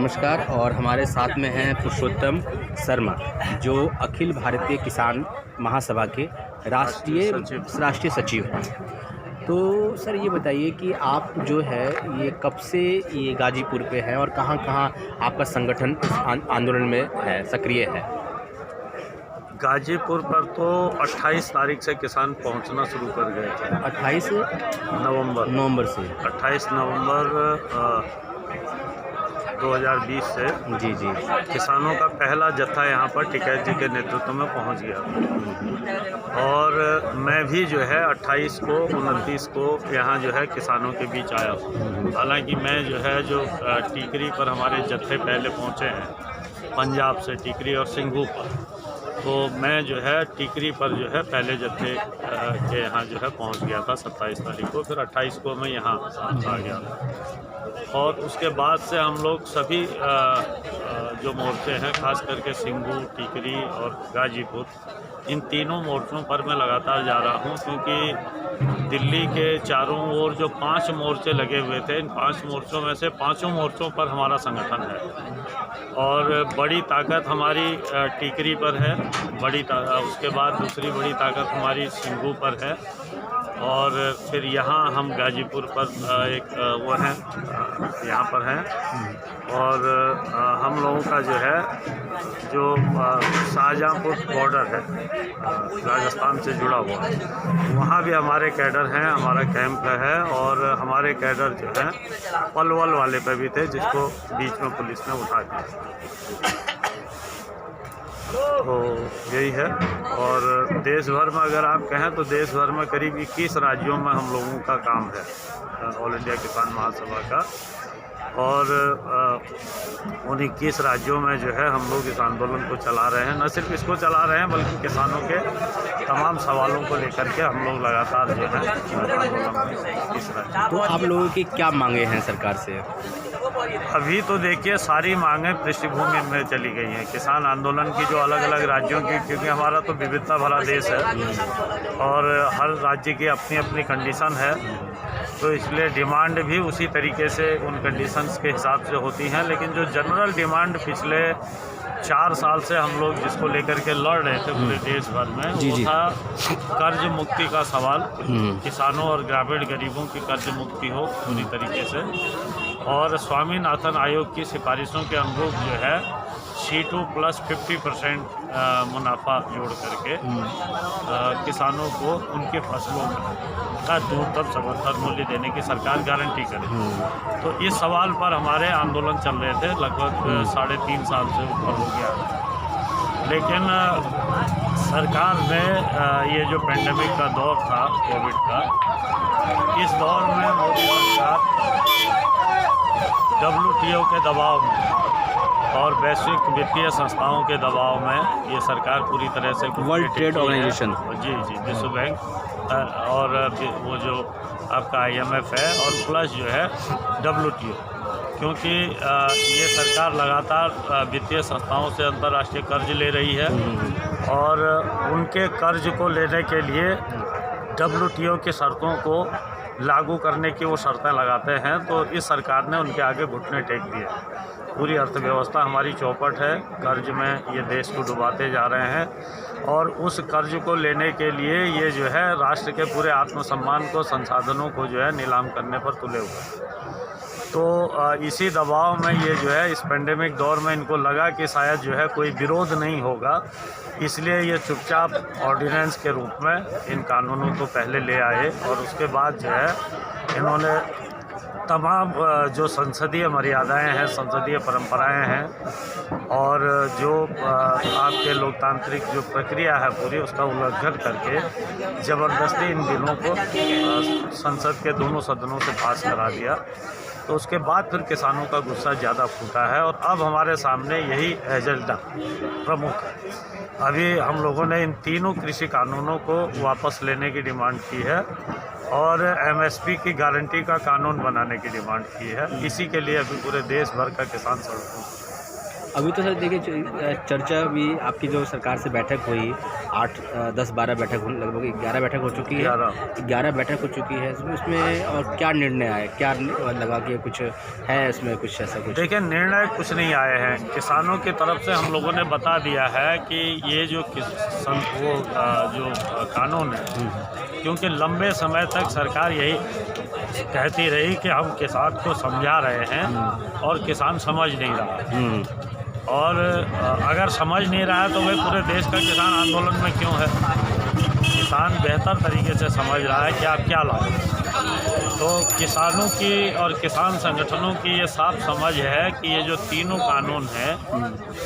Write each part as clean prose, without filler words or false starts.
नमस्कार। और हमारे साथ में हैं पुरुषोत्तम शर्मा, जो अखिल भारतीय किसान महासभा के राष्ट्रीय सचिव हैं। तो सर ये बताइए कि आप जो है ये कब से ये गाजीपुर पे हैं और कहाँ कहाँ आपका संगठन इस आंदोलन में है, सक्रिय है? गाजीपुर पर तो 28 तारीख से किसान पहुंचना शुरू कर गए थे। 28 नवंबर से 28 नवंबर 2020 से जी किसानों का पहला जत्था यहाँ पर टिकैत जी के नेतृत्व में पहुँच गया। और मैं भी जो है 28 को 29 को यहाँ जो है किसानों के बीच आया हूँ। हालांकि मैं जो है टीकरी पर हमारे जत्थे पहले पहुँचे हैं, पंजाब से टिकरी और सिंघू पर, तो मैं जो है टीकरी पर जो है पहले जत्थे के यहाँ जो है पहुँच गया था 27 तारीख को। फिर 28 को मैं यहाँ आ गया और उसके बाद से हम लोग सभी जो मोर्चे हैं, खास करके सिंघू, टिकरी और गाजीपुर, इन तीनों मोर्चों पर मैं लगातार जा रहा हूँ, क्योंकि दिल्ली के चारों ओर जो 5 मोर्चे लगे हुए थे, इन 5 मोर्चों में से 5 मोर्चों पर हमारा संगठन है। और बड़ी ताकत हमारी टिकरी पर है, उसके बाद दूसरी बड़ी ताकत हमारी सिंघू पर है, और फिर यहाँ हम गाजीपुर पर एक वो हैं, यहाँ पर हैं। और हम लोगों का जो है शाहजहाँपुर बॉर्डर है, राजस्थान से जुड़ा हुआ, वहाँ भी हमारे कैडर हैं, हमारा कैंप है। और हमारे कैडर जो हैं पलवल वाले पे भी थे, जिसको बीच में पुलिस ने उठा दिया। तो यही है। और देश भर में अगर आप कहें तो देश भर में करीब 21 राज्यों में हम लोगों का काम है, ऑल इंडिया किसान महासभा का। और उन 21 राज्यों में जो है हम लोग इस आंदोलन को चला रहे हैं। न सिर्फ इसको चला रहे हैं, बल्कि किसानों के तमाम सवालों को लेकर के हम लोग लगातार जो है आंदोलन में इस राज्य। तो आप लोगों की क्या मांगे हैं सरकार से? अभी तो देखिए सारी मांगें पृष्ठभूमि में चली गई हैं। किसान आंदोलन की जो अलग अलग राज्यों की, क्योंकि हमारा तो विविधता भरा देश है और हर राज्य की अपनी अपनी कंडीशन है, तो इसलिए डिमांड भी उसी तरीके से उन कंडीशंस के हिसाब से होती हैं। लेकिन जो जनरल डिमांड पिछले 4 साल से हम लोग जिसको लेकर के लड़ रहे थे पूरे देश भर में, वो था कर्ज मुक्ति का सवाल। किसानों और ग्रामीण गरीबों की कर्ज मुक्ति हो पूरी तरीके से, और स्वामीनाथन आयोग की सिफारिशों के अनुरूप जो है C2 प्लस 50% मुनाफा जोड़ करके किसानों को उनके फसलों का न्यूनतम समर्थन मूल्य देने की सरकार गारंटी करे। तो इस सवाल पर हमारे आंदोलन चल रहे थे, लगभग 3.5 साल से ऊपर हो गया। लेकिन सरकार ने ये जो पेंडेमिक का दौर था, कोविड का, इस दौर में मोदी सरकार WTO के दबाव में और वैश्विक वित्तीय संस्थाओं के दबाव में ये सरकार पूरी तरह से वर्ल्ड ट्रेड ऑर्गेनाइजेशन, जी विश्व बैंक, और वो जो आपका IMF है, और प्लस जो है WTO, क्योंकि ये सरकार लगातार वित्तीय संस्थाओं से अंतर्राष्ट्रीय कर्ज ले रही है, और उनके कर्ज को लेने के लिए WTO की शर्तों को लागू करने की वो शर्तें लगाते हैं। तो इस सरकार ने उनके आगे घुटने टेक दिए। पूरी अर्थव्यवस्था हमारी चौपट है, कर्ज में ये देश को डुबाते जा रहे हैं, और उस कर्ज को लेने के लिए ये जो है राष्ट्र के पूरे आत्मसम्मान को, संसाधनों को जो है नीलाम करने पर तुले हुए। तो इसी दबाव में ये जो है इस पेंडेमिक दौर में इनको लगा कि शायद जो है कोई विरोध नहीं होगा, इसलिए ये चुपचाप ऑर्डिनेंस के रूप में इन कानूनों को पहले ले आए, और उसके बाद जो है इन्होंने तमाम जो संसदीय मर्यादाएं हैं, संसदीय परंपराएं हैं, और जो आपके लोकतांत्रिक जो प्रक्रिया है पूरी, उसका उल्लंघन करके ज़बरदस्ती इन बिलों को संसद के दोनों सदनों से पास करा दिया। तो उसके बाद फिर किसानों का गुस्सा ज़्यादा फूटा है, और अब हमारे सामने यही एजेंडा प्रमुख है। अभी हम लोगों ने इन तीनों कृषि कानूनों को वापस लेने की डिमांड की है, और MSP की गारंटी का कानून बनाने की डिमांड की है। इसी के लिए अभी पूरे देश भर का किसान सड़कों अभी तो सर देखिए चर्चा भी आपकी जो सरकार से बैठक हुई 8 10 12 बैठक लगभग 11 बैठक हो चुकी है, 11 बैठक हो चुकी है उसमें और क्या निर्णय आए, क्या लगा कि कुछ है इसमें कुछ ऐसा कुछ? देखिए निर्णय कुछ नहीं आए हैं। किसानों की तरफ से हम लोगों ने बता दिया है कि ये जो कानून है, क्योंकि लंबे समय तक सरकार यही कहती रही कि हम किसान को समझा रहे हैं और किसान समझ नहीं रहा। और अगर समझ नहीं रहा है तो भाई पूरे देश का किसान आंदोलन में क्यों है? किसान बेहतर तरीके से समझ रहा है कि आप क्या लाए। तो किसानों की और किसान संगठनों की ये साफ समझ है कि ये जो तीनों कानून हैं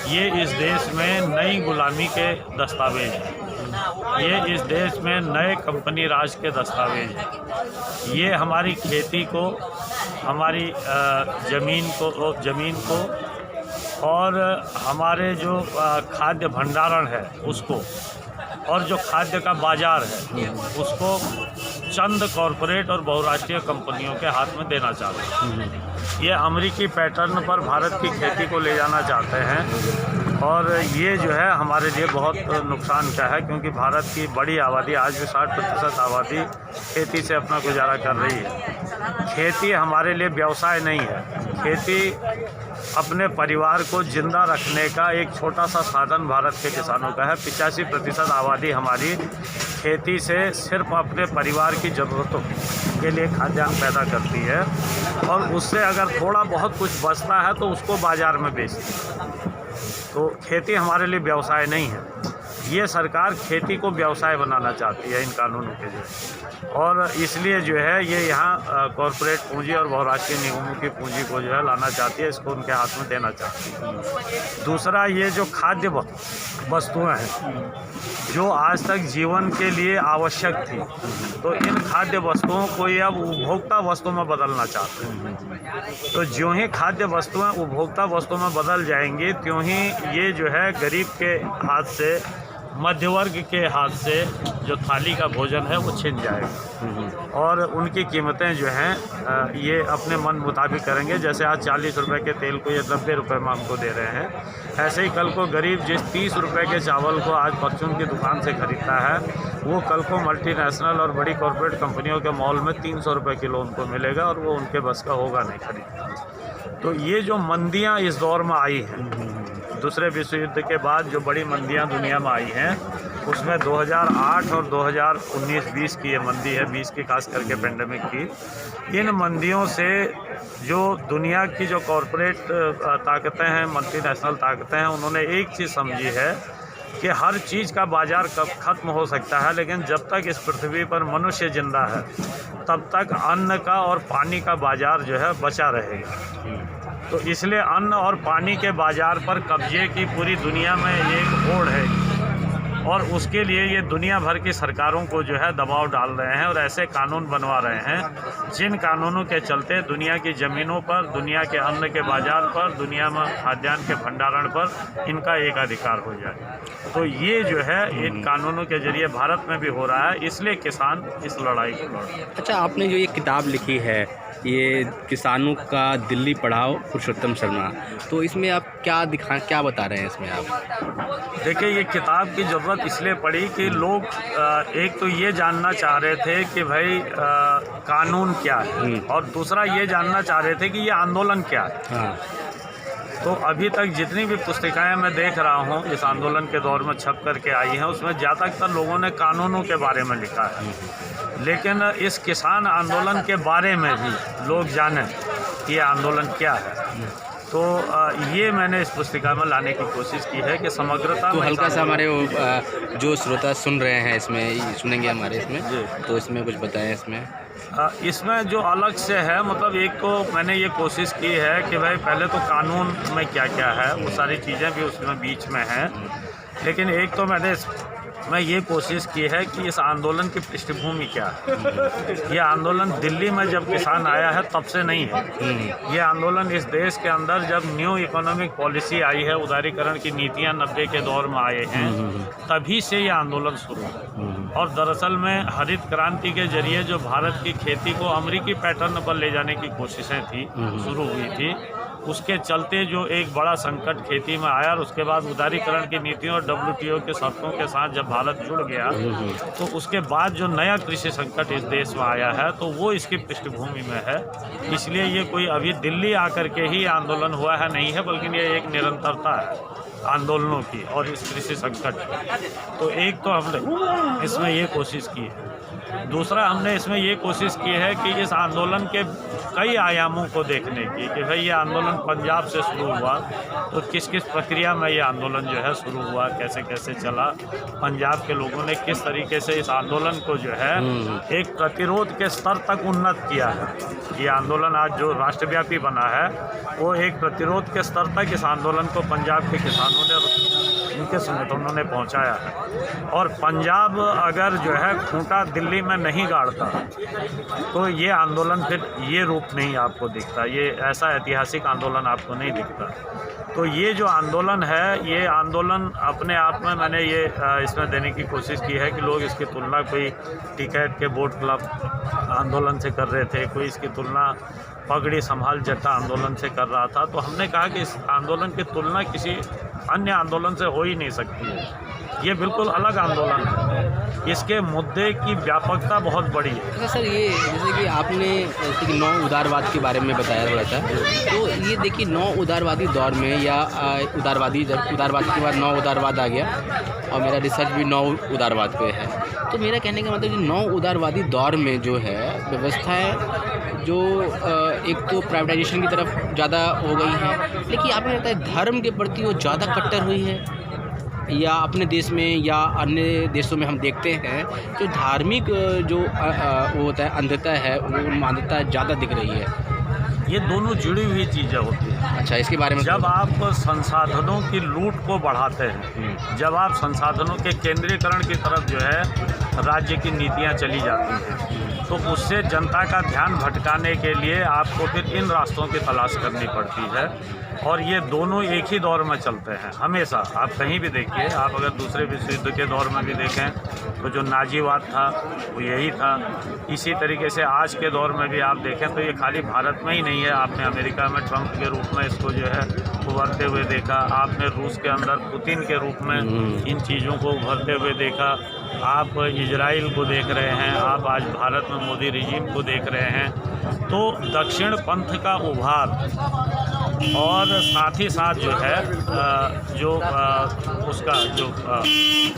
ये इस देश में नई गुलामी के दस्तावेज हैं, ये इस देश में नए कंपनी राज के दस्तावेज हैं। ये हमारी खेती को, हमारी ज़मीन को और हमारे जो खाद्य भंडारण है उसको और जो खाद्य का बाज़ार है उसको चंद कॉरपोरेट और बहुराष्ट्रीय कंपनियों के हाथ में देना चाहते हैं। ये अमेरिकी पैटर्न पर भारत की खेती को ले जाना चाहते हैं और ये जो है हमारे लिए बहुत नुकसान का है, क्योंकि भारत की बड़ी आबादी, आज भी 60% आबादी खेती से अपना गुजारा कर रही है। खेती हमारे लिए व्यवसाय नहीं है। खेती अपने परिवार को जिंदा रखने का एक छोटा सा साधन भारत के किसानों का है। 85% आबादी हमारी खेती से सिर्फ अपने परिवार की ज़रूरतों के लिए खाद्यान्न पैदा करती है और उससे अगर थोड़ा बहुत कुछ बचता है तो उसको बाज़ार में बेचती है। तो खेती हमारे लिए व्यवसाय नहीं है। ये सरकार खेती को व्यवसाय बनाना चाहती है इन कानूनों के जरिए, और इसलिए जो है ये यहाँ कॉरपोरेट पूंजी और बहुराष्ट्रीय निगमों की पूंजी को जो है लाना चाहती है, इसको उनके हाथ में देना चाहती है। दूसरा, ये जो खाद्य वस्तुएं हैं जो आज तक जीवन के लिए आवश्यक थी, तो इन खाद्य वस्तुओं को ये अब उपभोक्ता वस्तु में बदलना चाहते हैं। तो ज्यों ही खाद्य वस्तुएं उपभोक्ता वस्तु में बदल जाएंगी त्यों ही ये जो है गरीब के हाथ से, मध्य वर्ग के हाथ से जो थाली का भोजन है वो छिन जाएगा और उनकी कीमतें जो हैं ये अपने मन मुताबिक करेंगे। जैसे आज 40 रुपये के तेल को ये 90 रुपये में हमको दे रहे हैं, ऐसे ही कल को गरीब जिस 30 रुपये के चावल को आज परचून की दुकान से खरीदता है, वो कल को मल्टीनेशनल और बड़ी कॉरपोरेट कंपनियों के मॉल में 300 रुपये किलो उनको मिलेगा और वो उनके बस का होगा नहीं खरीदना। तो ये जो मंदियाँ इस दौर में आई हैं, दूसरे विश्व युद्ध के बाद जो बड़ी मंदियां दुनिया में आई हैं, उसमें 2008 और 2019-20 की ये मंदी है, 20 की खास करके पेंडेमिक की। इन मंदियों से जो दुनिया की जो कॉरपोरेट ताकतें हैं, मल्टीनेशनल ताकतें हैं, उन्होंने एक चीज़ समझी है कि हर चीज़ का बाज़ार कब ख़त्म हो सकता है, लेकिन जब तक इस पृथ्वी पर मनुष्य ज़िंदा है तब तक अन्न का और पानी का बाज़ार जो है बचा रहेगा। तो इसलिए अन्न और पानी के बाज़ार पर कब्जे की पूरी दुनिया में एक होड़ है और उसके लिए ये दुनिया भर की सरकारों को जो है दबाव डाल रहे हैं और ऐसे कानून बनवा रहे हैं जिन कानूनों के चलते दुनिया की ज़मीनों पर, दुनिया के अन्न के बाज़ार पर, दुनिया में खाद्यान्न के भंडारण पर इनका एकाधिकार हो जाए। तो ये जो है इन कानूनों के जरिए भारत में भी हो रहा है, इसलिए किसान इस लड़ाई को लड़ रहे हैं। अच्छा, आपने जो ये किताब लिखी है, ये किसानों का दिल्ली पढ़ाओ पुरुषोत्तम शर्मा, तो इसमें आप क्या बता रहे हैं इसमें आप? देखिए, ये किताब की ज़रूरत इसलिए पड़ी कि लोग एक तो ये जानना चाह रहे थे कि भाई कानून क्या है, और दूसरा ये जानना चाह रहे थे कि ये आंदोलन क्या है। हाँ। तो अभी तक जितनी भी पुस्तिकाएं मैं देख रहा हूँ इस आंदोलन के दौर में छप करके आई हैं, उसमें ज़्यादातर लोगों ने कानूनों के बारे में लिखा है, लेकिन इस किसान आंदोलन के बारे में भी लोग जानें कि ये आंदोलन क्या है। तो ये मैंने इस पुस्तिका में लाने की कोशिश की है कि समग्रता तो हल्का सा हमारे जो श्रोता सुन रहे हैं इसमें सुनेंगे हमारे इसमें, तो इसमें कुछ बताएं इसमें जो अलग से है, मतलब एक तो मैंने ये कोशिश की है कि भाई पहले तो कानून में क्या क्या है वो सारी चीज़ें भी उसमें बीच में हैं, लेकिन एक तो मैं ये कोशिश की है कि इस आंदोलन की पृष्ठभूमि क्या है। ये आंदोलन दिल्ली में जब किसान आया है तब से नहीं है। ये आंदोलन इस देश के अंदर जब न्यू इकोनॉमिक पॉलिसी आई है, उदारीकरण की नीतियां 90 के दौर में आए हैं, तभी से ये आंदोलन शुरू है। और दरअसल में हरित क्रांति के जरिए जो भारत की खेती को अमेरिकी पैटर्न पर ले जाने की कोशिशें थी, शुरू हुई थी, उसके चलते जो एक बड़ा संकट खेती में आया और उसके बाद उदारीकरण की नीतियों और WTO के शर्तों के साथ जब भारत जुड़ गया तो उसके बाद जो नया कृषि संकट इस देश में आया है तो वो इसकी पृष्ठभूमि में है। इसलिए ये कोई अभी दिल्ली आकर के ही आंदोलन हुआ है नहीं है, बल्कि ये एक निरंतरता है आंदोलनों की और इस कृषि संकट। तो एक तो हमने इसमें ये कोशिश की है, दूसरा हमने इसमें ये कोशिश की है कि इस आंदोलन के कई आयामों को देखने की कि भाई ये आंदोलन पंजाब से शुरू हुआ तो किस किस प्रक्रिया में ये आंदोलन जो है शुरू हुआ, कैसे कैसे चला, पंजाब के लोगों ने किस तरीके से इस आंदोलन को जो है एक प्रतिरोध के स्तर तक उन्नत किया है। ये आंदोलन आज जो राष्ट्रव्यापी बना है वो एक प्रतिरोध के स्तर तक इस आंदोलन को पंजाब के किसानों ने उनके संगठनों ने पहुंचाया है। और पंजाब अगर जो है खूंटा दिल्ली में नहीं गाड़ता तो ये आंदोलन फिर ये रूप नहीं आपको दिखता, ये ऐसा ऐतिहासिक आंदोलन आपको नहीं दिखता। तो ये जो आंदोलन है ये आंदोलन अपने आप में मैंने ये इसमें देने की कोशिश की है कि लोग इसकी तुलना कोई टिकैत के बोट क्लब आंदोलन से कर रहे थे, कोई इसकी तुलना पगड़ी संभाल जट्टा आंदोलन से कर रहा था। तो हमने कहा कि इस आंदोलन की तुलना किसी अन्य आंदोलन से हो ही नहीं सकती है, ये बिल्कुल अलग आंदोलन है, इसके मुद्दे की व्यापकता बहुत बड़ी है। अच्छा सर, ये जैसे कि आपने जैसे कि 9 उदारवाद के बारे में बताया थोड़ा सा, तो ये देखिए 9 उदारवादी दौर में या उदारवाद के बाद 9 उदारवाद आ गया और मेरा रिसर्च भी 9 उदारवाद पे है। तो मेरा कहने का मतलब 9 उदारवादी दौर में जो है व्यवस्थाएं जो एक तो प्राइवेटाइजेशन की तरफ ज़्यादा हो गई हैं, लेकिन आपको लगता है धर्म के प्रति वो ज़्यादा कट्टर हुई है, या अपने देश में या अन्य देशों में हम देखते हैं जो धार्मिक जो वो होता है अंधता है, वो मान्यता ज़्यादा दिख रही है। ये दोनों जुड़ी हुई चीज़ें होती हैं। अच्छा, इसके बारे में जब आप संसाधनों की लूट को बढ़ाते हैं, जब आप संसाधनों के केंद्रीकरण की तरफ जो है राज्य की नीतियाँ चली जाती हैं, तो उससे जनता का ध्यान भटकाने के लिए आपको फिर इन रास्तों की तलाश करनी पड़ती है। और ये दोनों एक ही दौर में चलते हैं हमेशा। आप कहीं भी देखिए, आप अगर दूसरे विश्व युद्ध के दौर में भी देखें तो जो नाजीवाद था वो यही था। इसी तरीके से आज के दौर में भी आप देखें तो ये खाली भारत में ही नहीं है। आपने अमेरिका में ट्रंप के रूप में इसको जो है उभरते हुए देखा, आपने रूस के अंदर पुतिन के रूप में इन चीज़ों को उभरते हुए देखा, आप इजराइल को देख रहे हैं, आप आज भारत में मोदी रिजीम को देख रहे हैं। तो दक्षिण पंथ का उभार और साथ ही साथ जो है उसका जो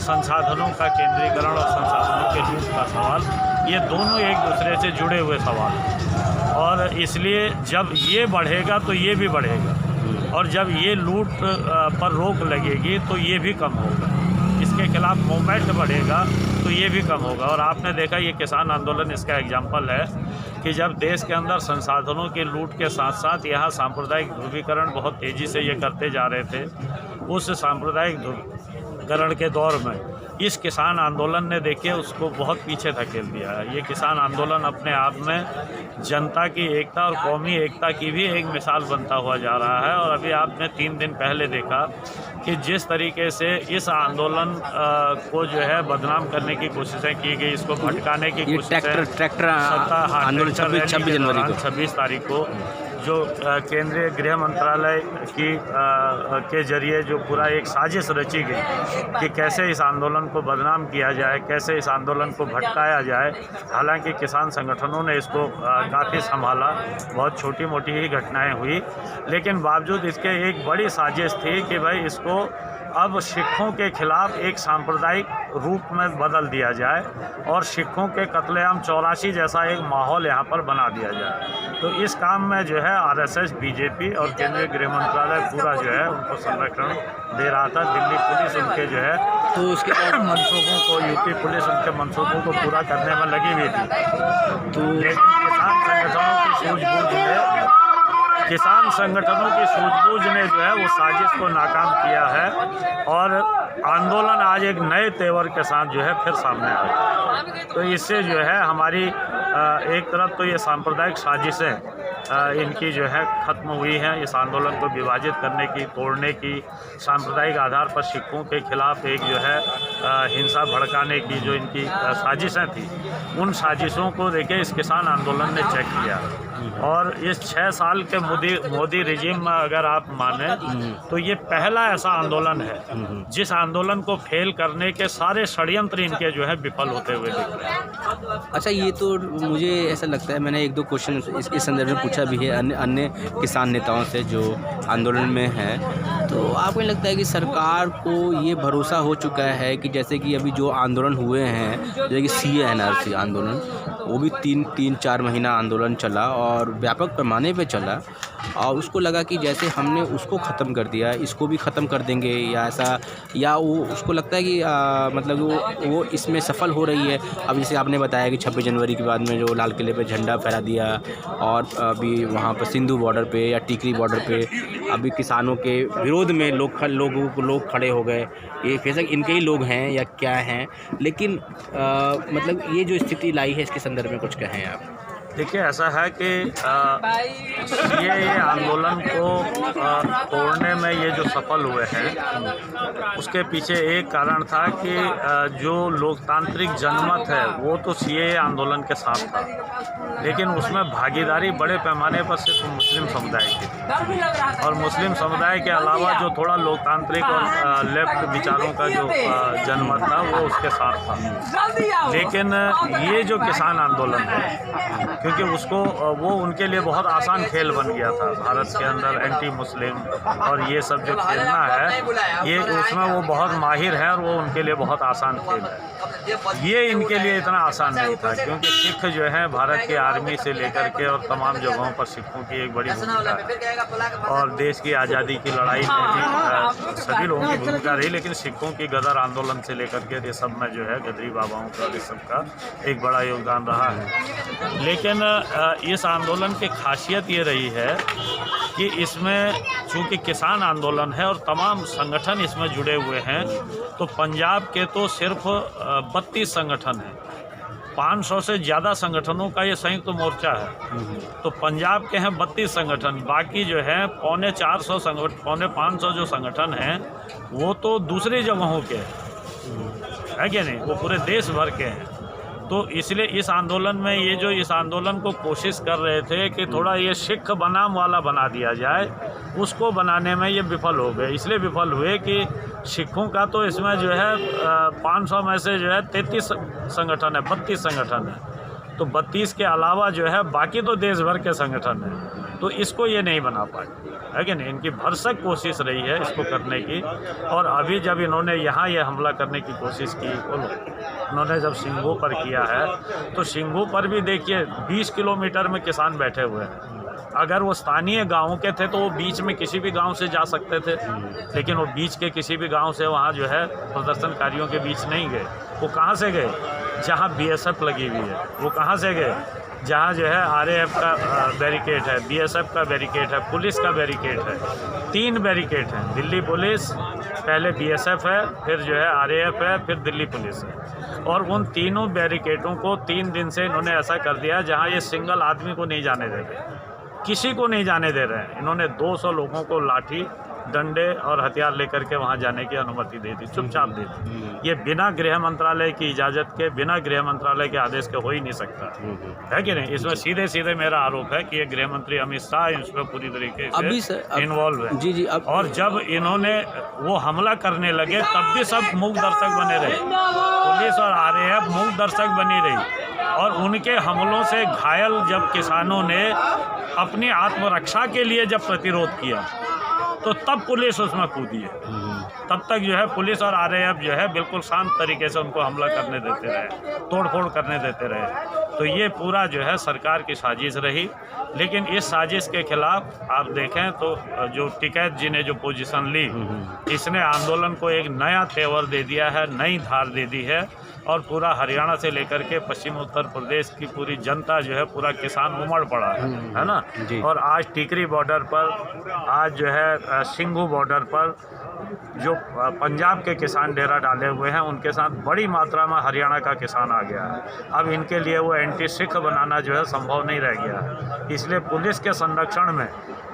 संसाधनों का केंद्रीकरण और संसाधनों के लूट का सवाल, ये दोनों एक दूसरे से जुड़े हुए सवाल हैं। और इसलिए जब ये बढ़ेगा तो ये भी बढ़ेगा, और जब ये लूट पर रोक लगेगी तो ये भी कम होगा, इसके खिलाफ मूवमेंट बढ़ेगा तो ये भी कम होगा। और आपने देखा ये किसान आंदोलन इसका एग्जाम्पल है कि जब देश के अंदर संसाधनों की लूट के साथ साथ यहाँ सांप्रदायिक ध्रुवीकरण बहुत तेज़ी से ये करते जा रहे थे, उस सांप्रदायिक ध्रुवीकरण के दौर में इस किसान आंदोलन ने देखिए उसको बहुत पीछे धकेल दिया है। ये किसान आंदोलन अपने आप में जनता की एकता और कौमी एकता की भी एक मिसाल बनता हुआ जा रहा है। और अभी आपने 3 दिन पहले देखा कि जिस तरीके से इस आंदोलन को जो है बदनाम करने की कोशिशें की गई, इसको भटकाने की कोशिशें, ट्रैक्टर आंदोलन 26 जनवरी को 26 तारीख को जो केंद्रीय गृह मंत्रालय की के जरिए जो पूरा एक साजिश रची गई कि कैसे इस आंदोलन को बदनाम किया जाए, कैसे इस आंदोलन को भटकाया जाए। हालांकि किसान संगठनों ने इसको काफ़ी संभाला, बहुत छोटी मोटी ही घटनाएं हुई, लेकिन बावजूद इसके एक बड़ी साजिश थी कि भाई इसको अब सिखों के खिलाफ एक सांप्रदायिक रूप में बदल दिया जाए और सिखों के कत्लेआम 84 जैसा एक माहौल यहाँ पर बना दिया जाए। तो इस काम में जो है RSS, BJP और केंद्रीय गृह मंत्रालय पूरा जो है उनको संरक्षण दे रहा था। दिल्ली पुलिस उनके जो है तो उसके मनसूबों को, यूपी पुलिस उनके मनसूबों को पूरा करने में लगी हुई थी। तो लेकिन किसान संगठनों की सूझबूझ ने जो है वो साजिश को नाकाम किया है और आंदोलन आज एक नए तेवर के साथ जो है फिर सामने आया। तो इससे जो है हमारी एक तरफ तो ये सांप्रदायिक साजिशें इनकी जो है ख़त्म हुई है। इस आंदोलन को विभाजित करने की, तोड़ने की, सांप्रदायिक आधार पर सिखों के खिलाफ एक जो है हिंसा भड़काने की जो इनकी साजिशें थी, उन साजिशों को देखिए इस किसान आंदोलन ने चेक किया। और इस 6 साल के मोदी रिजीम में अगर आप माने तो ये पहला ऐसा आंदोलन है जिस आंदोलन को फेल करने के सारे षड्यंत्र इनके जो है विफल होते हुए दिख रहे हैं। अच्छा, ये तो मुझे ऐसा लगता है, मैंने 1-2 क्वेश्चन इस संदर्भ में पूछा भी है अन्य किसान नेताओं से जो आंदोलन में हैं, तो आपको नहीं लगता है कि सरकार को ये भरोसा हो चुका है कि जैसे कि अभी जो आंदोलन हुए हैं, जैसे कि CA NRC आंदोलन, वो भी 3-4 महीना आंदोलन चला और व्यापक पैमाने पे चला, और उसको लगा कि जैसे हमने उसको ख़त्म कर दिया, इसको भी ख़त्म कर देंगे, या ऐसा, या वो उसको लगता है कि मतलब वो इसमें सफल हो रही है। अब जैसे आपने बताया कि 26 जनवरी के बाद में जो लाल किले पे झंडा फहरा दिया, और अभी वहाँ पर सिंधु बॉर्डर पे या टिकरी बॉर्डर पे अभी किसानों के विरोध में लोग खड़े हो गए। ये बेशक इनके ही लोग हैं या क्या हैं, लेकिन मतलब ये जो स्थिति लाई है, इसके संदर्भ में कुछ कहें आप? देखिए, ऐसा है कि ये आंदोलन को तोड़ने में ये जो सफल हुए हैं, उसके पीछे एक कारण था कि जो लोकतांत्रिक जनमत है वो तो CAA आंदोलन के साथ था, लेकिन उसमें भागीदारी बड़े पैमाने पर सिर्फ मुस्लिम समुदाय की थी, और मुस्लिम समुदाय के अलावा जो थोड़ा लोकतांत्रिक और लेफ्ट विचारों का जो जनमत था वो उसके साथ था। लेकिन ये जो किसान आंदोलन है, क्योंकि उसको वो उनके लिए बहुत आसान खेल बन गया था, भारत के अंदर एंटी मुस्लिम और ये सब जो खेलना है, ये उसमें वो बहुत माहिर है और वो उनके लिए बहुत आसान खेल है। ये इनके लिए इतना आसान नहीं था, क्योंकि सिख जो है भारत की आर्मी से लेकर के और तमाम जगहों पर सिखों की एक बड़ी भूमिका है, और देश की आज़ादी की लड़ाई में भी सभी लोगों की भूमिका रही, लेकिन सिखों की गदर आंदोलन से लेकर के ये सब में जो है गदरी बाबाओं का इस सब का एक बड़ा योगदान रहा है। लेकिन इस आंदोलन की खासियत ये रही है कि इसमें चूँकि किसान आंदोलन है और तमाम संगठन इसमें जुड़े हुए हैं, तो पंजाब के तो सिर्फ 32 संगठन हैं, 500 से ज़्यादा संगठनों का ये संयुक्त मोर्चा है। तो पंजाब के हैं 32 संगठन, बाकी जो है 450 जो संगठन हैं वो तो दूसरी जगहों के है कि नहीं, वो पूरे देश भर के हैं। तो इसलिए इस आंदोलन में ये जो इस आंदोलन को कोशिश कर रहे थे कि थोड़ा ये सिख बनाम वाला बना दिया जाए, उसको बनाने में ये विफल हो गए। इसलिए विफल हुए कि सिखों का तो इसमें जो है 500 में से जो है 33 संगठन है, 32 संगठन है, तो 32 के अलावा जो है बाकी तो देश भर के संगठन हैं, तो इसको ये नहीं बना पाए, है कि नहीं। इनकी भरसक कोशिश रही है इसको करने की, और अभी जब इन्होंने यहाँ ये हमला करने की कोशिश की, उन्होंने जब सिंघू पर किया है, तो सिंघू पर भी देखिए 20 किलोमीटर में किसान बैठे हुए हैं। अगर वो स्थानीय गाँव के थे तो वो बीच में किसी भी गांव से जा सकते थे, लेकिन वो बीच के किसी भी गांव से वहाँ जो है प्रदर्शनकारियों के बीच नहीं गए। वो कहाँ से गए? जहाँ BSF लगी हुई है। वो कहाँ से गए? जहाँ जो है RAF का बैरिकेड है, BSF का बैरिकेड है, पुलिस का बैरिकेड है। 3 बैरिकेड हैं, दिल्ली पुलिस, पहले BSF है, फिर जो है RAF है, फिर दिल्ली पुलिस है। और उन तीनों बैरिकेडों को 3 दिन से इन्होंने ऐसा कर दिया जहाँ ये सिंगल आदमी को नहीं जाने दे रहे, किसी को नहीं जाने दे रहे हैं। इन्होंने 200 लोगों को लाठी डंडे और हथियार लेकर के वहाँ जाने की अनुमति दे दी, चुपचाप दे दी। ये बिना गृह मंत्रालय की इजाज़त के, बिना गृह मंत्रालय के आदेश के हो ही नहीं सकता, है कि नहीं। इसमें सीधे सीधे मेरा आरोप है कि ये गृह मंत्री अमित शाह इसमें पूरी तरीके से इन्वॉल्व है। जी। और जब इन्होंने वो हमला करने लगे तब भी सब मूक दर्शक बने रहे, पुलिस और RAF मूक दर्शक बनी रही। और उनके हमलों से घायल जब किसानों ने अपनी आत्मरक्षा के लिए जब प्रतिरोध किया, तो तब पुलिस उसमें कूदी है। तब तक जो है पुलिस और RAF जो है बिल्कुल शांत तरीके से उनको हमला करने देते रहे, तोड़फोड़ करने देते रहे। तो ये पूरा जो है सरकार की साजिश रही। लेकिन इस साजिश के खिलाफ आप देखें तो जो टिकैत जी ने जो पोजीशन ली, इसने आंदोलन को एक नया तेवर दे दिया है, नई धार दे दी है। और पूरा हरियाणा से लेकर के पश्चिम उत्तर प्रदेश की पूरी जनता जो है, पूरा किसान उमड़ पड़ा है ना। और आज टिकरी बॉर्डर पर, आज जो है सिंघू बॉर्डर पर जो पंजाब के किसान डेरा डाले हुए हैं उनके साथ बड़ी मात्रा में हरियाणा का किसान आ गया है। अब इनके लिए वो एंटी सिख बनाना जो है संभव नहीं रह गया है। इसलिए पुलिस के संरक्षण में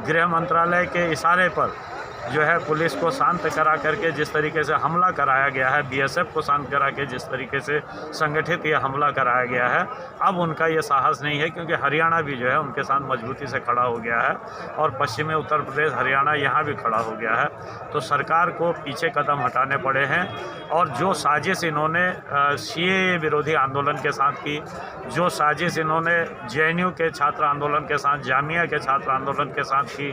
गृह मंत्रालय के इशारे पर जो है पुलिस को शांत करा करके जिस तरीके से हमला कराया गया है, बीएसएफ को शांत करा के जिस तरीके से संगठित ये हमला कराया गया है, अब उनका ये साहस नहीं है, क्योंकि हरियाणा भी जो है उनके साथ मजबूती से खड़ा हो गया है और पश्चिमी उत्तर प्रदेश, हरियाणा यहाँ भी खड़ा हो गया है। तो सरकार को पीछे कदम हटाने पड़े हैं और जो साजिश इन्होंने सीएए विरोधी आंदोलन के साथ की, जो साजिश इन्होंने जेएनयू के छात्र आंदोलन के साथ, जामिया के छात्र आंदोलन के साथ की,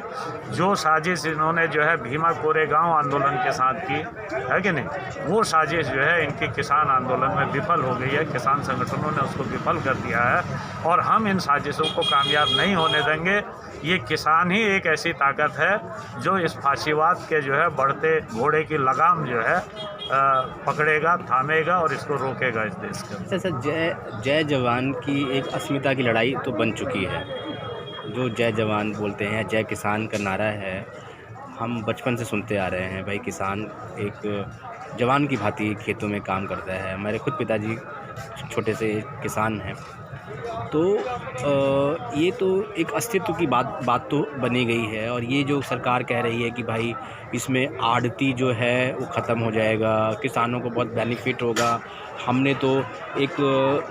जो साजिश इन्होंने जो है भीमा कोरेगांव आंदोलन के साथ की है कि नहीं, वो साजिश जो है इनकी किसान आंदोलन में विफल हो गई है। किसान संगठनों ने उसको विफल कर दिया है और हम इन साजिशों को कामयाब नहीं होने देंगे। ये किसान ही एक ऐसी ताकत है जो इस फांसीवाद के जो है बढ़ते घोड़े की लगाम जो है पकड़ेगा, थामेगा और इसको रोकेगा इस देश के। सर जय जवान की एक अस्मिता की लड़ाई तो बन चुकी है। जो जय जवान बोलते हैं, जय किसान का नारा है, हम बचपन से सुनते आ रहे हैं। भाई किसान एक जवान की भांति खेतों में काम करता है। हमारे खुद पिताजी छोटे से किसान हैं। तो ये तो एक अस्तित्व की बात तो बनी गई है। और ये जो सरकार कह रही है कि भाई इसमें आड़ती जो है वो ख़त्म हो जाएगा, किसानों को बहुत बेनिफिट होगा। हमने तो एक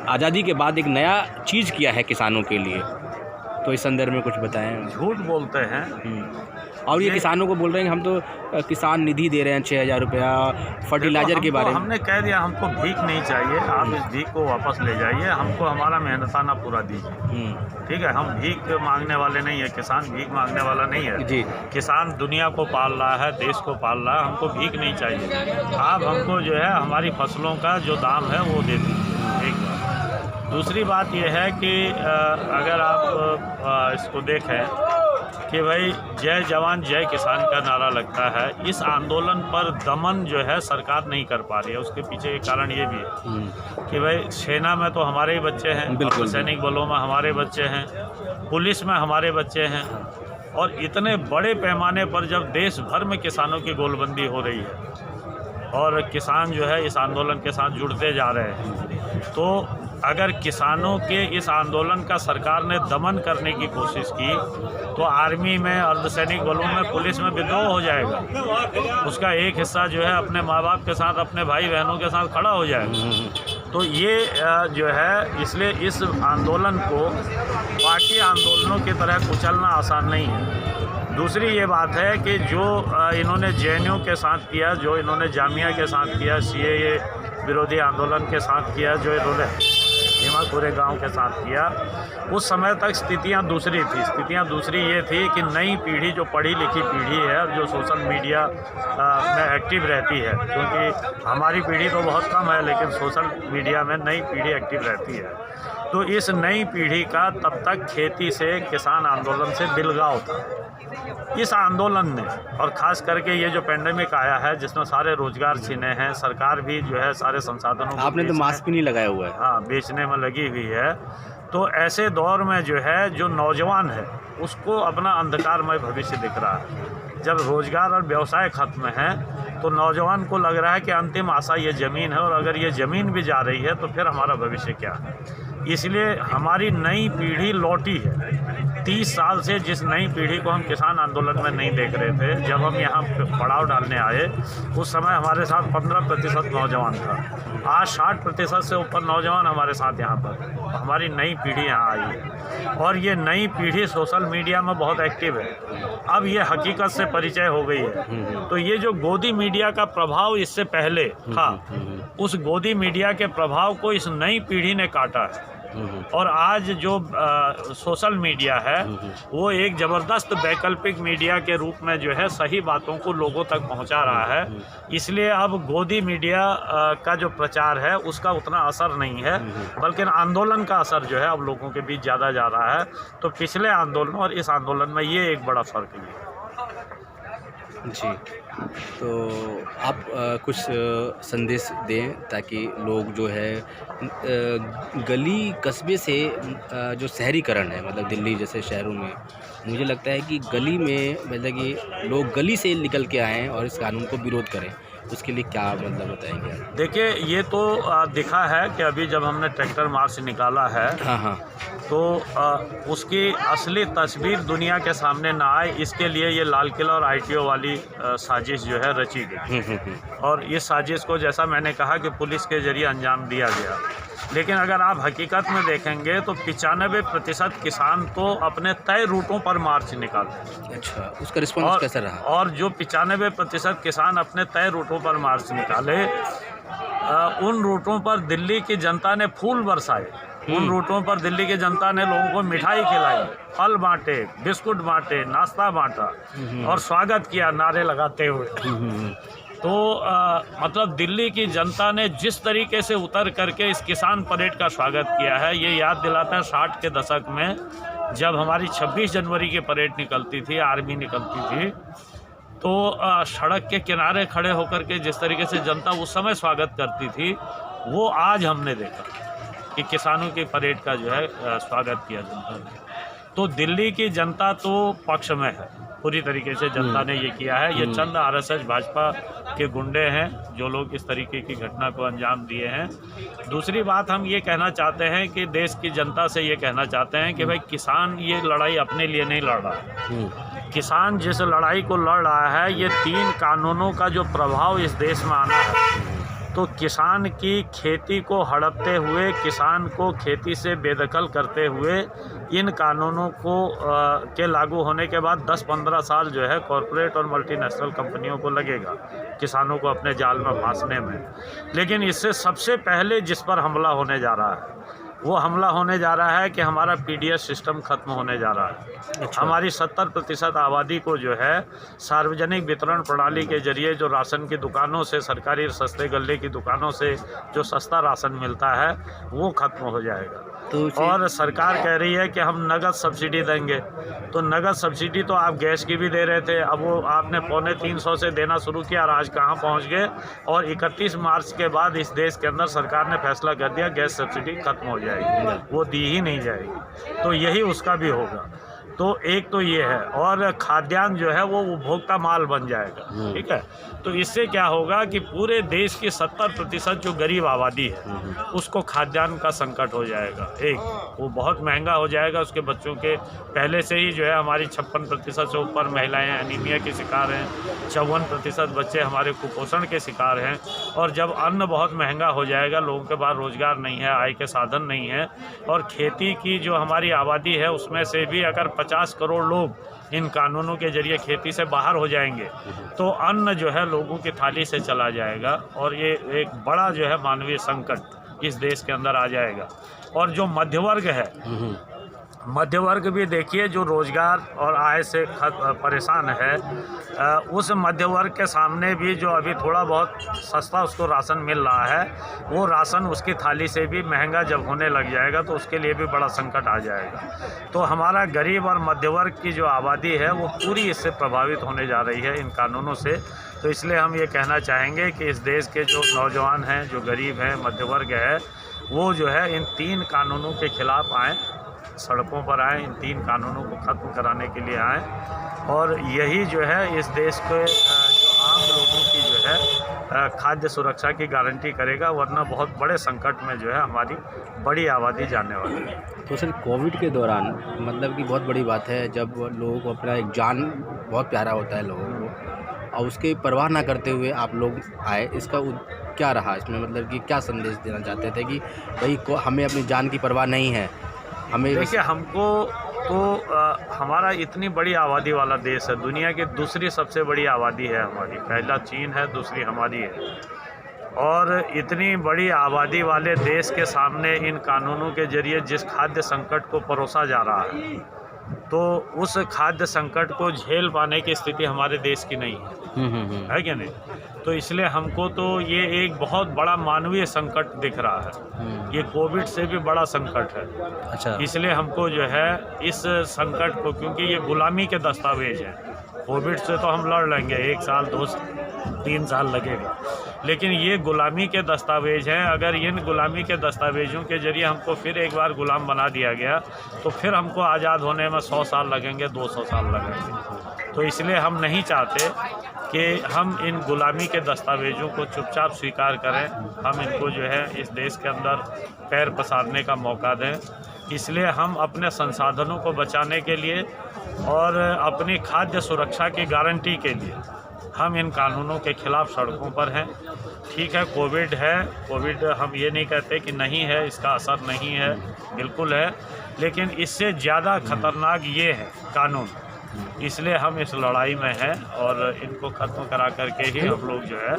आज़ादी के बाद एक नया चीज़ किया है किसानों के लिए, तो इस संदर्भ में कुछ बताएं। झूठ बोलते हैं। और ये किसानों को बोल रहे हैं कि हम तो किसान निधि दे रहे हैं 6,000 रुपया फर्टिलाइज़र के बारे में। हमने कह दिया हमको भीख नहीं चाहिए, आप इस भीख को वापस ले जाइए, हमको हमारा मेहनताना पूरा दीजिए। ठीक है, हम भीख मांगने वाले नहीं है, किसान भीख मांगने वाला नहीं है जी। किसान दुनिया को पाल रहा है, देश को पाल रहा है, हमको भीख नहीं चाहिए। आप हमको जो है हमारी फसलों का जो दाम है वो दे दीजिए। एक बात। दूसरी बात यह है कि अगर आप इसको देखें कि भाई जय जवान जय किसान का नारा लगता है, इस आंदोलन पर दमन जो है सरकार नहीं कर पा रही है। उसके पीछे एक कारण ये भी है कि भाई सेना में तो हमारे ही बच्चे हैं, सैनिक बलों में हमारे बच्चे हैं, पुलिस में हमारे बच्चे हैं, और इतने बड़े पैमाने पर जब देश भर में किसानों की गोलबंदी हो रही है और किसान जो है इस आंदोलन के साथ जुड़ते जा रहे हैं, तो अगर किसानों के इस आंदोलन का सरकार ने दमन करने की कोशिश की तो आर्मी में, अर्धसैनिक बलों में, पुलिस में विद्रोह हो जाएगा। उसका एक हिस्सा जो है अपने माँ बाप के साथ, अपने भाई बहनों के साथ खड़ा हो जाएगा। तो ये जो है, इसलिए इस आंदोलन को पार्टी आंदोलनों की तरह कुचलना आसान नहीं है। दूसरी ये बात है कि जो इन्होंने जेएनयू के साथ किया, जो इन्होंने जामिया के साथ किया, सीएए विरोधी आंदोलन के साथ किया, जो इन्होंने भीमा कोरेगांव के साथ किया, उस समय तक स्थितियां दूसरी थी। स्थितियां दूसरी ये थी कि नई पीढ़ी, जो पढ़ी लिखी पीढ़ी है और जो सोशल मीडिया में एक्टिव रहती है, क्योंकि हमारी पीढ़ी तो बहुत कम है लेकिन सोशल मीडिया में नई पीढ़ी एक्टिव रहती है, तो इस नई पीढ़ी का तब तक खेती से, किसान आंदोलन से दिलगाव था। इस आंदोलन ने, और ख़ास करके ये जो पेंडेमिक आया है जिसमें सारे रोजगार छीने हैं, सरकार भी जो है सारे संसाधनों को, आपने तो मास्क भी नहीं लगाया हुआ है, हाँ, बेचने में लगी हुई है। तो ऐसे दौर में जो है, जो नौजवान है उसको अपना अंधकारमय भविष्य दिख रहा है। जब रोजगार और व्यवसाय खत्म है तो नौजवान को लग रहा है कि अंतिम आशा ये ज़मीन है, और अगर ये ज़मीन भी जा रही है तो फिर हमारा भविष्य क्या है। इसलिए हमारी नई पीढ़ी लौटी है। 30 साल से जिस नई पीढ़ी को हम किसान आंदोलन में नहीं देख रहे थे, जब हम यहाँ पड़ाव डालने आए उस समय हमारे साथ 15% नौजवान था। आज 60% से ऊपर नौजवान हमारे साथ यहाँ पर, हमारी नई पीढ़ी यहाँ आई है और ये नई पीढ़ी सोशल मीडिया में बहुत एक्टिव है। अब ये हकीकत से परिचय हो गई है। तो ये जो गोदी मीडिया का प्रभाव इससे पहले था, उस गोदी मीडिया के प्रभाव को इस नई पीढ़ी ने काटा है। और आज जो सोशल मीडिया है वो एक ज़बरदस्त वैकल्पिक मीडिया के रूप में जो है सही बातों को लोगों तक पहुंचा रहा है। इसलिए अब गोदी मीडिया का जो प्रचार है उसका उतना असर नहीं है, बल्कि आंदोलन का असर जो है अब लोगों के बीच ज़्यादा जा रहा है। तो पिछले आंदोलन और इस आंदोलन में ये एक बड़ा फ़र्क है जी। तो आप कुछ संदेश दें ताकि लोग जो है गली कस्बे से जो शहरीकरण है, मतलब दिल्ली जैसे शहरों में मुझे लगता है कि गली में मतलब कि लोग गली से निकल के आएँ और इस कानून को विरोध करें, उसके लिए क्या मतलब बताएंगे आप? देखिए, ये तो दिखा है कि अभी जब हमने ट्रैक्टर मार्च निकाला है, हाँ हाँ। तो उसकी असली तस्वीर दुनिया के सामने ना आए, इसके लिए ये लाल किला और ITO वाली साजिश जो है रची गई। और इस साजिश को, जैसा मैंने कहा, कि पुलिस के जरिए अंजाम दिया गया। लेकिन अगर आप हकीकत में देखेंगे तो 95% किसान तो अपने तय रूटों पर मार्च निकालते हैं। अच्छा, उसका रिस्पॉन्स कैसा रहा? और जो 95% किसान अपने तय रूटों पर मार्च निकाले, उन रूटों पर दिल्ली की जनता ने फूल बरसाए। उन रूटों पर दिल्ली की जनता ने लोगों को मिठाई खिलाई, फल बांटे, बिस्कुट बांटे, नाश्ता बांटा और स्वागत किया नारे लगाते हुए। तो मतलब दिल्ली की जनता ने जिस तरीके से उतर करके इस किसान परेड का स्वागत किया है, ये याद दिलाता है 60 के दशक में जब हमारी 26 जनवरी की परेड निकलती थी, आर्मी निकलती थी, तो सड़क के किनारे खड़े होकर के जिस तरीके से जनता उस समय स्वागत करती थी, वो आज हमने देखा कि किसानों की परेड का जो है स्वागत किया जनता ने। तो दिल्ली की जनता तो पक्ष में है, पूरी तरीके से जनता ने ये किया है। ये चंद RSS भाजपा के गुंडे हैं जो लोग इस तरीके की घटना को अंजाम दिए हैं। दूसरी बात हम ये कहना चाहते हैं कि देश की जनता से ये कहना चाहते हैं कि भाई, किसान ये लड़ाई अपने लिए नहीं लड़ रहा है। किसान जिस लड़ाई को लड़ रहा है, ये 3 कानूनों का जो प्रभाव इस देश में आना है, तो किसान की खेती को हड़पते हुए, किसान को खेती से बेदखल करते हुए, इन कानूनों को के लागू होने के बाद 10-15 साल जो है कॉरपोरेट और मल्टीनेशनल कंपनियों को लगेगा किसानों को अपने जाल में फांसने में। लेकिन इससे सबसे पहले जिस पर हमला होने जा रहा है, वो हमला होने जा रहा है कि हमारा PDS सिस्टम ख़त्म होने जा रहा है। अच्छा। हमारी 70% आबादी को जो है सार्वजनिक वितरण प्रणाली के जरिए जो राशन की दुकानों से, सरकारी सस्ते गल्ले की दुकानों से जो सस्ता राशन मिलता है, वो ख़त्म हो जाएगा। और सरकार कह रही है कि हम नगद सब्सिडी देंगे। तो नगद सब्सिडी तो आप गैस की भी दे रहे थे, अब वो आपने 350 से देना शुरू किया और आज कहाँ पहुँच गए। और 31 मार्च के बाद इस देश के अंदर सरकार ने फैसला कर दिया गैस सब्सिडी खत्म हो जाएगी, वो दी ही नहीं जाएगी। तो यही उसका भी होगा। तो एक तो ये है, और खाद्यान्न जो है वो उपभोक्ता माल बन जाएगा। ठीक है, तो इससे क्या होगा कि पूरे देश की 70% जो गरीब आबादी है, उसको खाद्यान्न का संकट हो जाएगा। एक वो बहुत महंगा हो जाएगा, उसके बच्चों के पहले से ही जो है हमारी 56% से ऊपर महिलाएं एनीमिया के शिकार हैं, 54% बच्चे हमारे कुपोषण के शिकार हैं। और जब अन्न बहुत महंगा हो जाएगा, लोगों के पास रोज़गार नहीं है, आय के साधन नहीं है, और खेती की जो हमारी आबादी है उसमें से भी अगर 50 करोड़ लोग इन कानूनों के जरिए खेती से बाहर हो जाएंगे, तो अन्न जो है लोगों की थाली से चला जाएगा और ये एक बड़ा जो है मानवीय संकट इस देश के अंदर आ जाएगा। और जो मध्य वर्ग है, मध्य वर्ग भी देखिए जो रोज़गार और आय से परेशान है, उस मध्य वर्ग के सामने भी जो अभी थोड़ा बहुत सस्ता उसको राशन मिल रहा है, वो राशन उसकी थाली से भी महंगा जब होने लग जाएगा तो उसके लिए भी बड़ा संकट आ जाएगा। तो हमारा गरीब और मध्य वर्ग की जो आबादी है वो पूरी इससे प्रभावित होने जा रही है इन कानूनों से। तो इसलिए हम ये कहना चाहेंगे कि इस देश के जो नौजवान हैं, जो गरीब हैं, मध्य वर्ग है, वो जो है इन 3 कानूनों के खिलाफ़ आएँ, सड़कों पर आएँ, इन 3 कानूनों को ख़त्म कराने के लिए आएँ। और यही जो है इस देश के जो आम लोगों की जो है खाद्य सुरक्षा की गारंटी करेगा, वरना बहुत बड़े संकट में जो है हमारी बड़ी आबादी जाने वाली है। तो सर, कोविड के दौरान मतलब कि बहुत बड़ी बात है जब लोगों को अपना एक जान बहुत प्यारा होता है लोगों को, और उसकी परवाह ना करते हुए आप लोग आए, इसका क्या रहा इसमें, मतलब कि क्या संदेश देना चाहते थे कि भाई हमें अपनी जान की परवाह नहीं है, हमें? देखिए, हमको तो हमारा इतनी बड़ी आबादी वाला देश है, दुनिया की दूसरी सबसे बड़ी आबादी है हमारी, पहला चीन है, दूसरी हमारी है। और इतनी बड़ी आबादी वाले देश के सामने इन कानूनों के जरिए जिस खाद्य संकट को परोसा जा रहा है, तो उस खाद्य संकट को झेल पाने की स्थिति हमारे देश की नहीं है कि नहीं? तो इसलिए हमको तो ये एक बहुत बड़ा मानवीय संकट दिख रहा है, ये कोविड से भी बड़ा संकट है। अच्छा। इसलिए हमको जो है इस संकट को, क्योंकि ये गुलामी के दस्तावेज हैं, कोविड से तो हम लड़ लेंगे, 1 साल 2-3 साल लगेगा, लेकिन ये गुलामी के दस्तावेज हैं। अगर इन गुलामी के दस्तावेजों के जरिए हमको फिर एक बार गुलाम बना दिया गया तो फिर हमको आज़ाद होने में 100 साल लगेंगे, 200 साल लगेंगे। तो इसलिए हम नहीं चाहते कि हम इन गुलामी के दस्तावेजों को चुपचाप स्वीकार करें, हम इनको जो है इस देश के अंदर पैर पसारने का मौका दें। इसलिए हम अपने संसाधनों को बचाने के लिए और अपनी खाद्य सुरक्षा की गारंटी के लिए हम इन कानूनों के खिलाफ सड़कों पर हैं। ठीक है, कोविड है, कोविड हम ये नहीं कहते कि नहीं है, इसका असर नहीं है, बिल्कुल है, लेकिन इससे ज़्यादा खतरनाक ये है कानून। इसलिए हम इस लड़ाई में हैं और इनको ख़त्म करा करके ही हम लोग जो है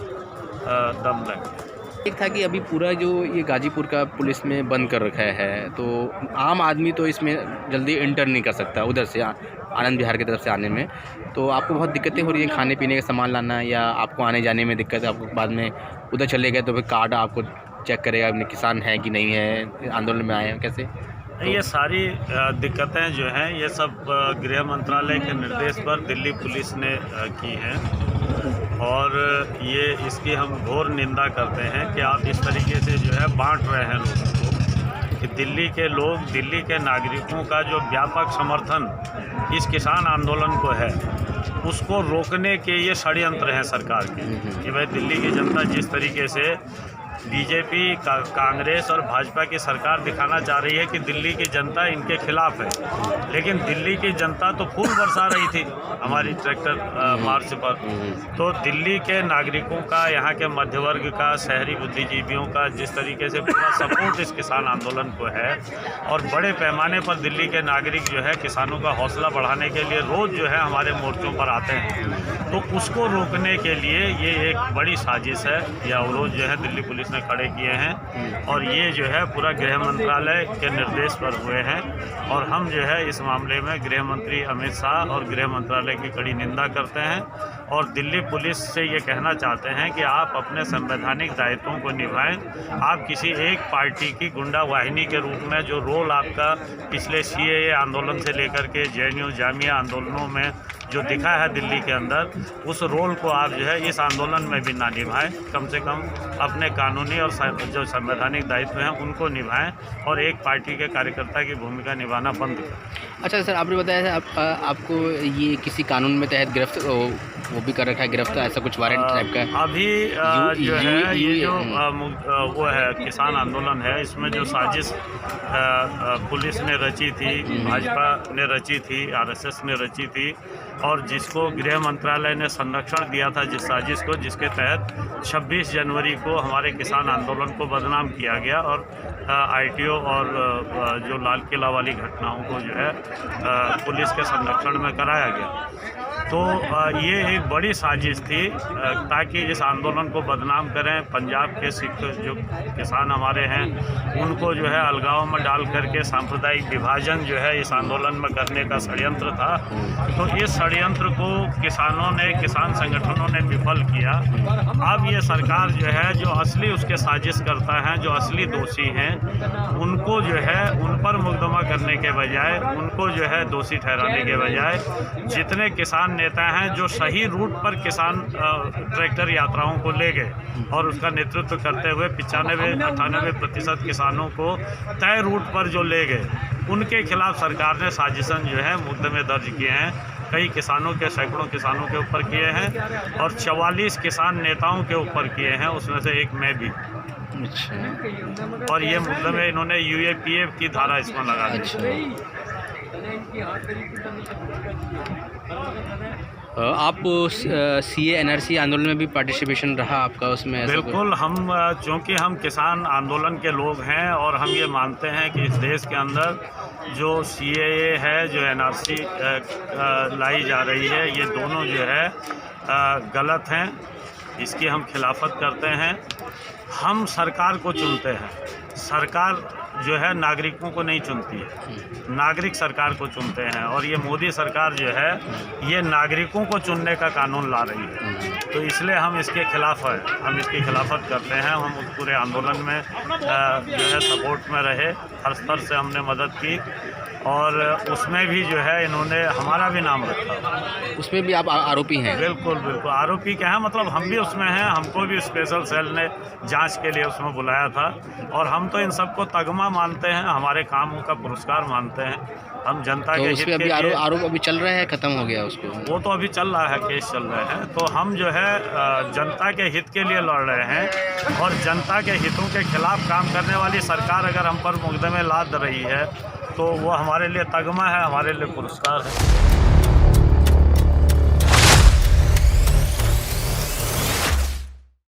दम लेंगे। एक था कि अभी पूरा जो ये गाजीपुर का पुलिस में बंद कर रखा है, तो आम आदमी तो इसमें जल्दी एंटर नहीं कर सकता उधर से आनंद विहार की तरफ से आने में। तो आपको बहुत दिक्कतें हो रही हैं खाने पीने का सामान लाना, या आपको आने जाने में दिक्कत है? आपको बाद में उधर चले गए तो फिर कार्ड आपको चेक करेगा अपने किसान है कि नहीं है, आंदोलन में आए हैं, कैसे? ये सारी दिक्कतें जो हैं ये सब गृह मंत्रालय के निर्देश पर दिल्ली पुलिस ने की हैं और ये इसकी हम घोर निंदा करते हैं कि आप इस तरीके से जो है बांट रहे हैं लोगों को, कि दिल्ली के लोग, दिल्ली के नागरिकों का जो व्यापक समर्थन इस किसान आंदोलन को है, उसको रोकने के ये षड्यंत्र हैं सरकार के, कि भाई दिल्ली की जनता जिस तरीके से बीजेपी, कांग्रेस और भाजपा की सरकार दिखाना चाह रही है कि दिल्ली की जनता इनके खिलाफ है, लेकिन दिल्ली की जनता तो फूल बरसा रही थी हमारी ट्रैक्टर मार्च पर। तो दिल्ली के नागरिकों का, यहाँ के मध्य वर्ग का, शहरी बुद्धिजीवियों का जिस तरीके से पूरा सपोर्ट इस किसान आंदोलन को है और बड़े पैमाने पर दिल्ली के नागरिक जो है किसानों का हौसला बढ़ाने के लिए रोज़ जो है हमारे मोर्चों पर आते हैं, तो उसको रोकने के लिए ये एक बड़ी साजिश है, ये अवरोध जो है दिल्ली पुलिस ने खड़े किए हैं और ये जो है पूरा गृह मंत्रालय के निर्देश पर हुए हैं। और हम जो है इस मामले में गृह मंत्री अमित शाह और गृह मंत्रालय की कड़ी निंदा करते हैं और दिल्ली पुलिस से ये कहना चाहते हैं कि आप अपने संवैधानिक दायित्वों को निभाएं। आप किसी एक पार्टी की गुंडा वाहिनी के रूप में जो रोल आपका पिछले CAA आंदोलन से लेकर के JNU जामिया आंदोलनों में जो दिखा है दिल्ली के अंदर, उस रोल को आप जो है इस आंदोलन में भी ना निभाएं। कम से कम अपने कानूनी और जो संवैधानिक दायित्व हैं उनको निभाएं और एक पार्टी के कार्यकर्ता की भूमिका निभाना बंद करें। अच्छा सर, आपने बताया था आपको ये किसी कानून में तहत गिरफ्त वो भी कर रखा है, गिरफ्तार ऐसा कुछ वारंट टाइप का? अभी जो है ये जो वो है किसान आंदोलन है, इसमें जो साजिश पुलिस ने रची थी, भाजपा ने रची थी, RSS ने रची थी और जिसको गृह मंत्रालय ने संरक्षण दिया था, जिस साजिश को, जिसके तहत 26 जनवरी को हमारे किसान आंदोलन को बदनाम किया गया और ITO और जो लाल किला वाली घटनाओं को जो है पुलिस के संरक्षण में कराया गया। तो ये एक बड़ी साजिश थी ताकि इस आंदोलन को बदनाम करें। पंजाब के सिख जो किसान हमारे हैं उनको जो है अलगाव में डाल करके सांप्रदायिक विभाजन जो है इस आंदोलन में करने का षड्यंत्र था। तो इस षड्यंत्र को किसानों ने, किसान संगठनों ने विफल किया। अब ये सरकार जो है जो असली उसके साजिश करता है, जो असली दोषी हैं, उनको जो है उन पर मुकदमा करने के बजाय, उनको जो है दोषी ठहराने के बजाय, जितने किसान नेता हैं जो सही रूट पर किसान ट्रैक्टर यात्राओं को ले गए और उसका नेतृत्व करते हुए 95-98% किसानों को तय रूट पर जो ले गए, उनके खिलाफ सरकार ने साजिशन जो है मुकदमे दर्ज किए हैं। कई किसानों के, सैकड़ों किसानों के ऊपर किए हैं और 44 किसान नेताओं के ऊपर किए हैं, उसमें से एक मैं भी। और ये मुकदमे इन्होंने UAPA की धारा इसमें लगा दी। आप CA NRC आंदोलन में भी पार्टिसिपेशन रहा आपका उसमें? बिल्कुल, हम चूँकि हम किसान आंदोलन के लोग हैं और हम ये मानते हैं कि इस देश के अंदर जो CAA है, जो NRC लाई जा रही है, ये दोनों जो है गलत हैं, इसकी हम खिलाफत करते हैं। हम सरकार को चुनते हैं, सरकार जो है नागरिकों को नहीं चुनती है, नागरिक सरकार को चुनते हैं और ये मोदी सरकार जो है ये नागरिकों को चुनने का कानून ला रही है। तो इसलिए हम इसके खिलाफ हैं, हम इसकी खिलाफत करते हैं। हम उस पूरे आंदोलन में जो है सपोर्ट में रहे, हर स्तर से हमने मदद की और उसमें भी जो है इन्होंने हमारा भी नाम रखा। उसमें भी आप आरोपी हैं? बिल्कुल बिल्कुल आरोपी क्या है, मतलब हम भी उसमें हैं, हमको भी स्पेशल सेल ने जांच के लिए उसमें बुलाया था। और हम तो इन सबको तगमा मानते हैं, हमारे कामों का पुरस्कार मानते हैं। हम जनता तो के उस हित पे के अभी लिए, आरोप अभी चल रहे हैं, खत्म हो गया उसको? वो तो अभी चल रहा है, केस चल रहे हैं। तो हम जो है जनता के हित के लिए लड़ रहे हैं, और जनता के हितों के खिलाफ काम करने वाली सरकार अगर हम पर मुकदमे लाद रही है तो वो हमारे लिए तगमा है, हमारे लिए पुरस्कार है।